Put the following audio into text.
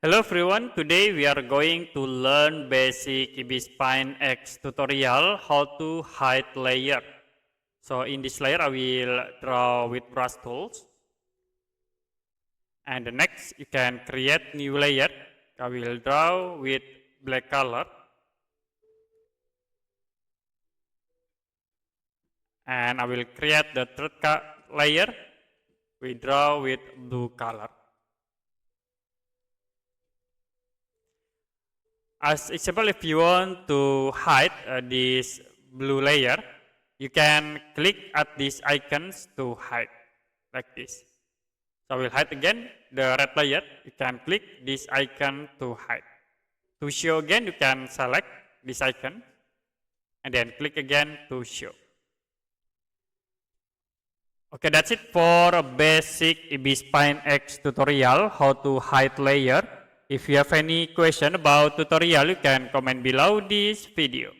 Hello everyone, today we are going to learn basic Ibis X tutorial how to hide layer. So in this layer I will draw with brush tools. And the next you can create new layer. I will draw with black color. And I will create the third layer. We draw with blue color. As example, if you want to hide this blue layer, you can click at these icons to hide, like this. So I will hide again the red layer. You can click this icon to hide. To show again, you can select this icon and then click again to show. Okay, that's it for a basic Ibis X tutorial, how to hide layer. If you have any question about tutorial, you can comment below this video.